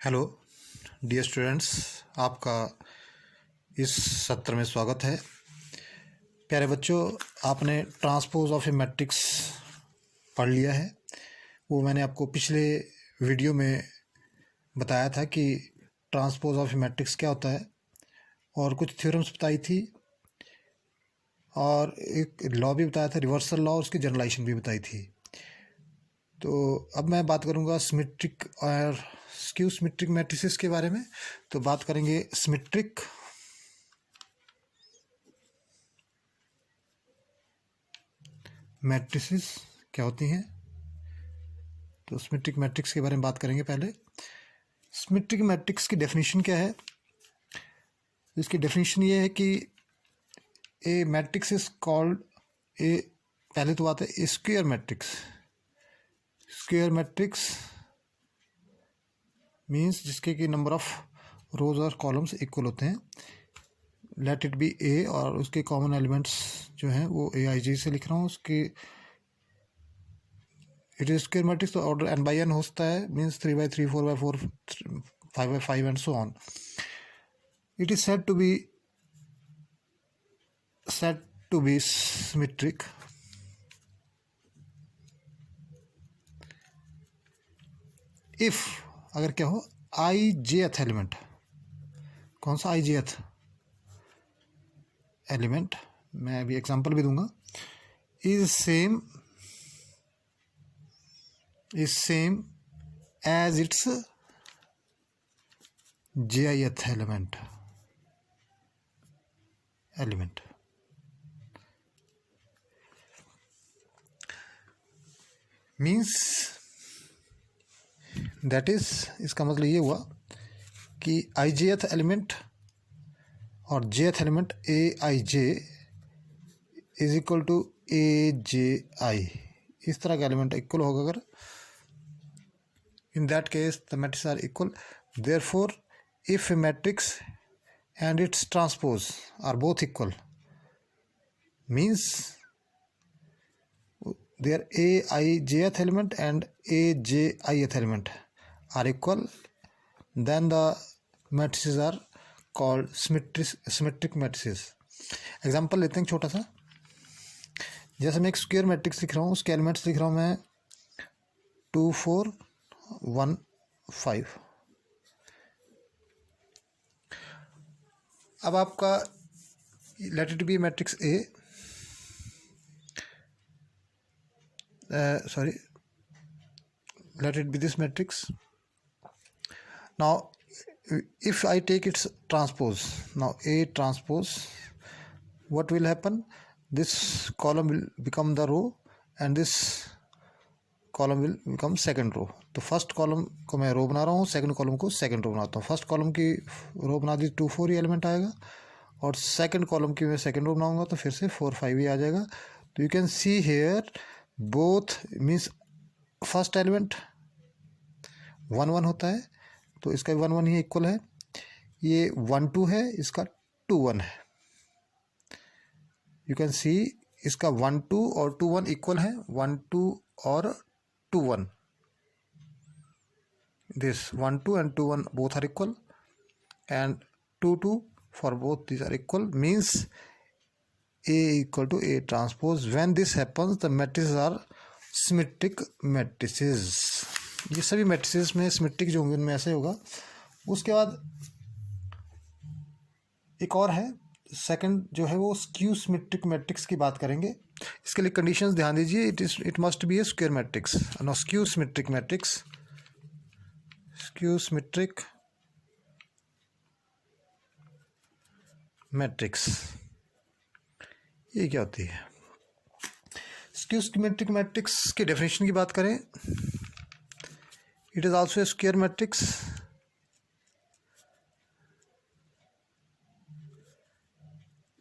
Hello dear students, आपका इस सत्र में स्वागत है। प्यारे बच्चों, आपने ट्रांसपोज ऑफ ए मैट्रिक्स पढ़ लिया है। वो मैंने आपको पिछले वीडियो में बताया था कि ट्रांसपोज ऑफ ए मैट्रिक्स क्या होता है और कुछ थ्योरम्स बताई थी और एक लॉ भी बताया था, रिवर्सल लॉ, उसकी जनरलाइजेशन भी बताई थी। तो अब मैं बात करूंगा सिमेट्रिक और स्क्यू सिमेट्रिक मैट्रिसेस के बारे में। तो बात करेंगे सिमेट्रिक मैट्रिसेस क्या होती हैं। तो सिमेट्रिक मैट्रिक्स के बारे में बात करेंगे। पहले सिमेट्रिक मैट्रिक्स की डेफिनेशन क्या है। इसकी डेफिनेशन ये है कि a matrix is called a, पहले तो बात है a square matrix. Square matrix means जिसके कि नंबर ऑफ रोज और कॉलम्स इक्वल होते हैं। लेट इट बी ए और उसके कॉमन एलिमेंट्स जो हैं वो ए आई जी से लिख रहा हूँ। उसके इट इज स्क्वायर मैट्रिक्स, तो ऑर्डर n बाई n होता है, means 3 by 3, 4 by 4, 5 by 5 and so on. It is said to be symmetric if अगर क्या हो आई जेथ एलिमेंट। कौन सा आई जेथ एलिमेंट, मैं अभी एग्जांपल भी दूंगा, is same as it's jth element means that is, इसका मतलब ये हुआ कि आई जेथ एलिमेंट और jth element a i j is equal to a j i. इस तरह का एलिमेंट इक्वल होगा अगर, in that case the matrix are equal. Therefore if a matrix and its transpose are both equal, means their aijth element and ajith element are equal, then the matrices are called symmetric matrices. Example लेते हैं छोटा सा। जैसे मैं एक square matrix लिख रहा हूँ, उसके एलिमेंट्स लिख रहा हूँ मैं 2 4 1 5। अब आपका late it be matrix A, sorry, let it be this matrix. Now if I take its transpose, now A transpose, what will happen? This column will become the row and this column will become second row. तो first column को मैं रो बना रहा हूँ, second column को second row बनाता हूँ। First column की रो बना दी 2 4 ही एलिमेंट आएगा और सेकंड कॉलम की मैं सेकंड रो बनाऊंगा तो फिर से 4 5 ही आ जाएगा। तो you can see here both means first element 1 1 होता है, तो इसका 1 1 ही इक्वल है। ये 1 2 है, इसका 2 1 है। यू कैन सी इसका 1 2 और 2 1 इक्वल है, 1 2 और 2 1। this 1 2 and 2 1 both are equal and 2 2 for both these are equal, means A equal to A transpose. When this happens the matrices are symmetric matrices. ये सभी matrices में symmetric जो होंगे उनमें ऐसे होगा। उसके बाद एक और है, सेकंड जो है वो स्क्यू सिमेट्रिक मैट्रिक्स की बात करेंगे। इसके लिए कंडीशंस ध्यान दीजिए। It must be a square matrix. No, skew symmetric matrix, skew symmetric matrix ये क्या होती है। स्क्यू सिमेट्रिक मैट्रिक्स की डेफिनेशन की बात करें, it is also a square matrix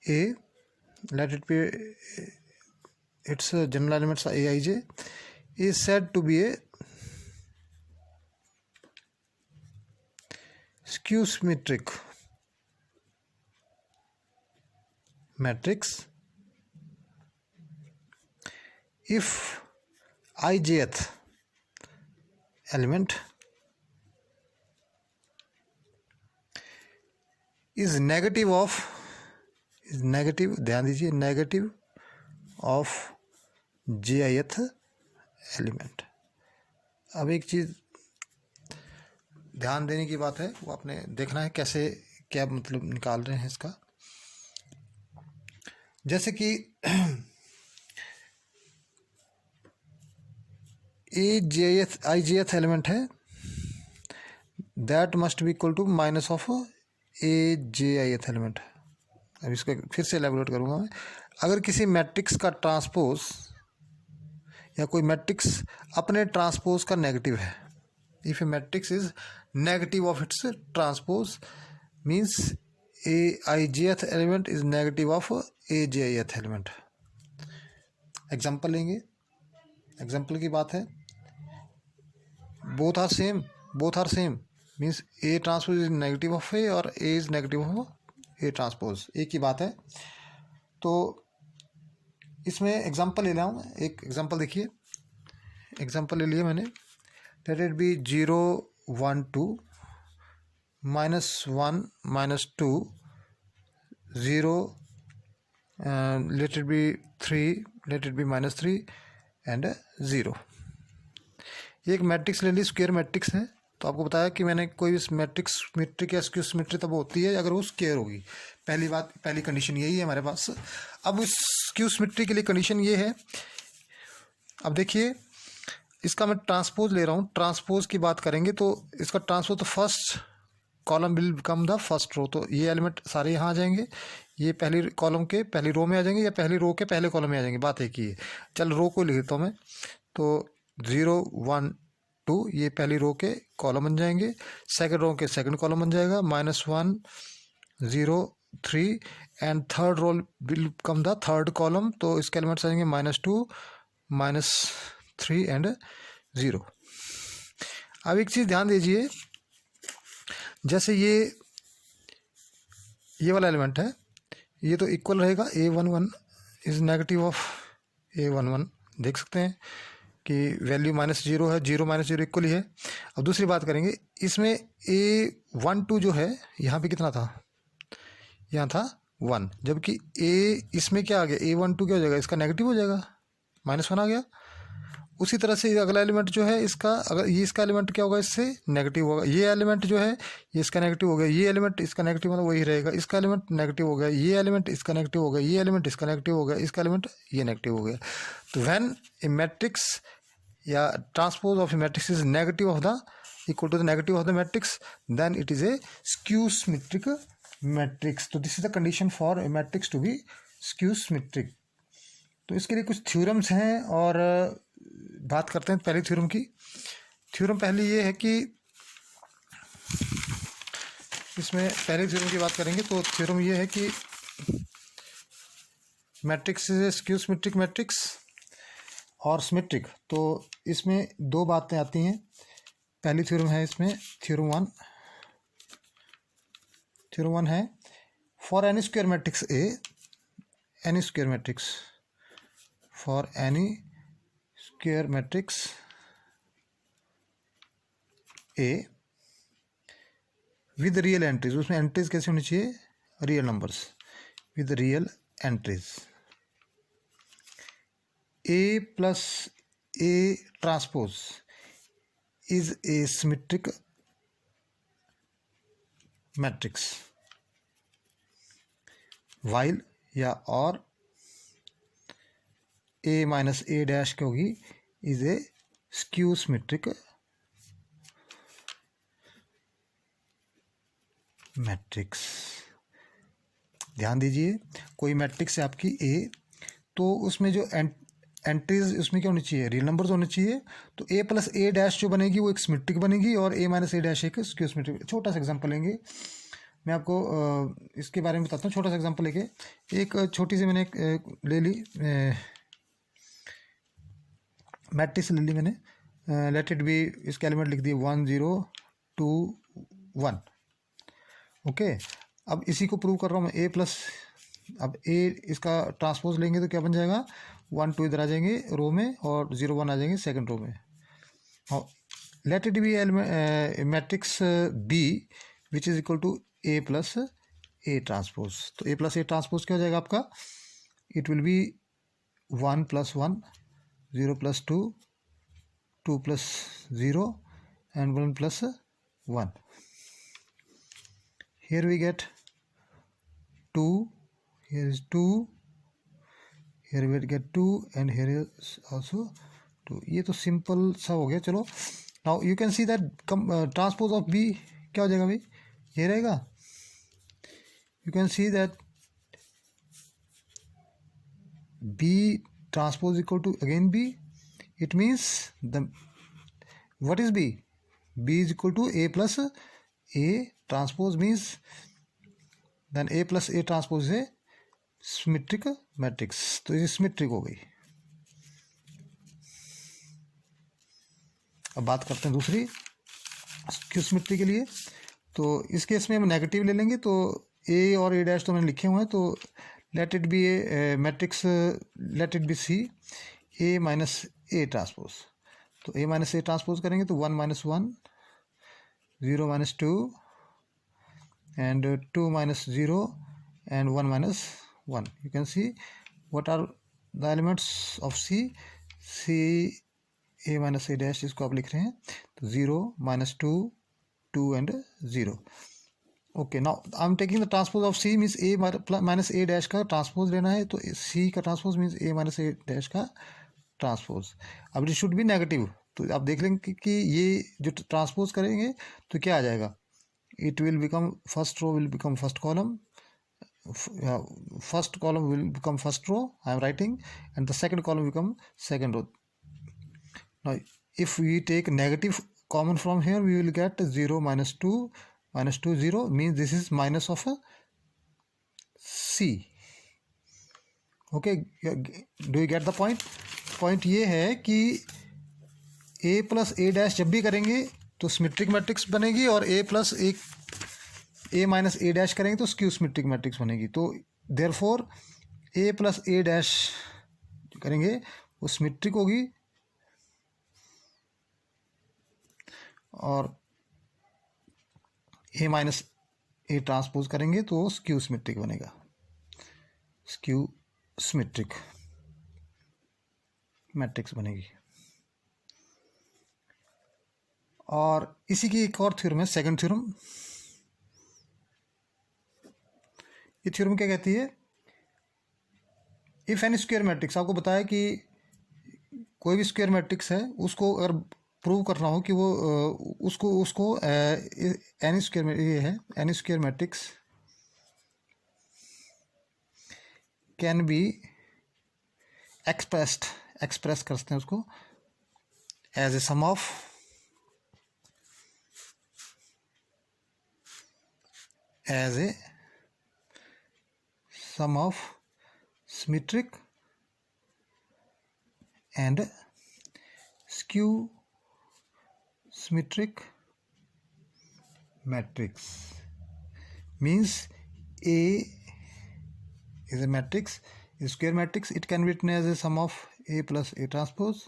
A, let it be its general elements are aij, is said to be a skew symmetric matrix if ijth element is negative of, ध्यान दीजिए, negative of jith element. अब एक चीज़ ध्यान देने की बात है, वो आपने देखना है कैसे, क्या मतलब निकाल रहे हैं इसका। जैसे कि ijth एलिमेंट है, that must be equal to minus of ajith element. अब इसको फिर से एलैबोरेट करूँगा मैं। अगर किसी मैट्रिक्स का ट्रांसपोज या कोई मैट्रिक्स अपने ट्रांसपोज का नेगेटिव है, if a matrix is negative of its transpose, means aijth element is negative of ajith element. Example लेंगे, एग्जाम्पल की बात है, both are same means a transpose is negative of a और a is negative of a transpose, एक ही बात है। तो इसमें एग्जांपल ले रहा हूँ, एक एग्जांपल देखिए, एग्जांपल ले लिया मैंने, late it B 0 1 2 -1 -2 0, late it B 3, late it B -3 and 0। एक मैट्रिक्स ले ली, स्क्वायर मैट्रिक्स है। तो आपको बताया कि मैंने कोई मैट्रिक्स सिमेट्रिक या स्क्यू सिमेट्रिक तब होती है अगर वो स्क्वायर होगी। पहली बात, पहली कंडीशन यही है हमारे पास। अब उस स्क्यू सिमेट्रिक के लिए कंडीशन ये है, अब देखिए इसका मैं ट्रांसपोज ले रहा हूँ। ट्रांसपोज की बात करेंगे तो इसका ट्रांसपोज, तो first column will become the first row. तो ये एलिमेंट सारे यहाँ आ जाएंगे, ये पहली कॉलम के पहली रो में आ जाएंगे या पहली रो के पहले कॉलम में आ जाएंगे, बात एक ही है। चल रो को लिख देता हूँ मैं, तो 0 1 2 ये पहली रो के कॉलम बन जाएंगे, सेकंड रो के सेकंड कॉलम बन जाएगा, -1 0 3 and third row will become the third column. तो इसके एलिमेंट्स आ जाएंगे -2 -3 एंड 0। अब एक चीज़ ध्यान दीजिए, जैसे ये वाला एलिमेंट है, ये तो इक्वल रहेगा, a11 is negative of a11, देख सकते हैं कि वैल्यू -0 है, 0 -0 इक्वल ही है। अब दूसरी बात करेंगे, इसमें a12 जो है यहाँ पे कितना था, यहाँ था 1, जबकि इसमें क्या आ गया, a12 क्या हो जाएगा, इसका नेगेटिव हो जाएगा, -1 आ गया। उसी तरह से अगला एलिमेंट जो है इसका, अगर ये इसका एलिमेंट क्या होगा, इससे नेगेटिव होगा। ये एलिमेंट जो है ये इसका नेगेटिव हो गया, ये एलिमेंट इसका नेगेटिव मतलब वही रहेगा, इसका एलिमेंट नेगेटिव हो गया, ये एलिमेंट इसका नेगेटिव हो गया, ये एलिमेंट इसका नेगेटिव हो गया, इसका एलिमेंट ये नेगेटिव हो गया। तो व्हेन ए मैट्रिक्स या transpose of a matrix is negative of the equal to the negative of the matrix, then it is a skew symmetric matrix. तो this is the condition for a matrix to be skew symmetric. तो इसके लिए कुछ theorems हैं और बात करते हैं पहली थ्योरम की। थ्योरम पहली ये है कि, इसमें पहली थ्योरम की बात करेंगे तो थ्योरम ये है कि matrix is a skew symmetric matrix और सिमेट्रिक। तो इसमें दो बातें आती हैं। पहली थ्योरम है इसमें, थ्योरम 1 है, for N E square matrix A, N E square matrix, for N E square matrix A with real entries, उसमें एंट्रीज कैसे होनी चाहिए, real numbers with real entries, A plus A transpose is a symmetric matrix, while या और a minus a dash क्या होगी, is a skew symmetric matrix. ध्यान दीजिए, कोई मैट्रिक्स है आपकी A, तो उसमें जो एंट्रीज उसमें क्या होनी चाहिए, रियल नंबर्स होने चाहिए। तो a प्लस a डैश जो बनेगी वो एक सिमेट्रिक बनेगी और a माइनस a डैश एक स्क्यू सिमेट्रिक। छोटा सा एग्जांपल लेंगे, मैं आपको इसके बारे में बताता हूँ। छोटा सा एग्जांपल लेके, एक छोटी सी मैंने ले ली मैट्रिक्स ले ली मैंने, लेट इट बी, इसके एलिमेंट लिख दिए 1 0 2 1। ओके, अब इसी को प्रूव कर रहा हूँ मैं, a प्लस, अब a इसका ट्रांसपोज लेंगे तो क्या बन जाएगा, 1 2 इधर आ जाएंगे रो में और 0 1 आ जाएंगे सेकंड रो में। और let it be matrix b which is equal to a plus A transpose. तो ए प्लस ए ट्रांसपोज क्या हो जाएगा आपका, it will be 1 + 1, 0 + 2, 2 + 0 and 1 + 1. Here we get 2, here is 2, here we get 2 and here is also 2. ये तो simple सा हो गया। चलो, now you can see that transpose of B क्या हो जाएगा भाई, ये रहेगा। You can see that B transpose equal to again B, it means the what is b, b is equal to a plus a transpose, means then a plus a transpose is a symmetric matrix। तो ये symmetric हो गई। अब बात करते हैं दूसरी skew symmetry के लिए। तो इस केस में हम नेगेटिव ले लेंगे, तो a और a डैश तो मैंने लिखे हुए हैं, तो let it be a matrix, let it be C a minus a transpose. तो a माइनस ए ट्रांसपोज करेंगे तो 1 - 1, 0 - 2 and 2 - 0 and 1 - 1. You can see what are the elements of C. C a minus a dash, इसको आप लिख रहे हैं तो 0 - 2, 2 and 0. Okay, now I'm taking the transpose of C, means a minus a dash का transpose लेना है, तो C का transpose means a minus a dash का ट्रांसपोज। अब इट शुड बी नेगेटिव, तो आप देख लेंगे कि ये जो ट्रांसपोज करेंगे तो क्या आ जाएगा, it will become first row will become first column, first column will become first row, I am writing, and the second column will become second row. Now if we take negative common from here, we will get 0 - 2 - 2, 0, means this is minus of C. Okay, do you get the point? Point ये है कि a plus a dash जब भी करेंगे तो symmetric matrix बनेगी, और a plus a minus a dash करेंगे तो स्क्यू सिमेट्रिक मैट्रिक्स बनेगी। तो therefore a plus a dash जो करेंगे वो सिमेट्रिक होगी, और a minus a ट्रांसपोज करेंगे तो स्क्यू सिमेट्रिक बनेगा, स्क्यू सिमेट्रिक मैट्रिक्स बनेगी। और इसी की एक और थ्योरम है, सेकंड थ्योरम। ये थ्योरम क्या कहती है, इफ एन स्क्वायर मैट्रिक्स, आपको बताया कि कोई भी स्क्वायर मैट्रिक्स है उसको अगर प्रूव करना हो कि वो उसको एन स्क्वायर, ये है N square matrix can be express करते हैं उसको as a sum of symmetric and skew symmetric matrix. Means A is a matrix, a square matrix. It can be written as a sum of A plus A transpose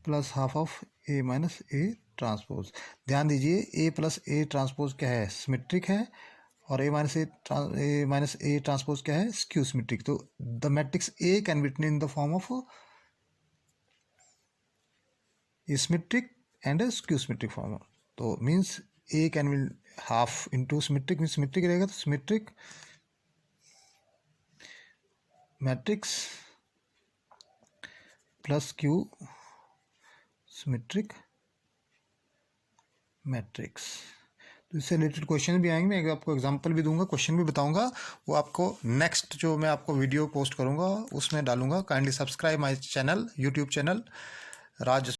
plus half of A minus A transpose. ध्यान दीजिए A plus A transpose क्या है, symmetric है, और A minus A transpose क्या है, skew symmetric. तो the matrix A can be written in the form of symmetric and skew symmetric form. तो means A can be half into symmetric, means symmetric रहेगा, तो symmetric matrix plus skew symmetric matrix. तो इससे related question भी आएंगे, मैं आपको example भी दूंगा, क्वेश्चन भी बताऊंगा, वो आपको नेक्स्ट जो मैं आपको वीडियो पोस्ट करूंगा उसमें डालूंगा। Kindly subscribe my channel, YouTube channel Raj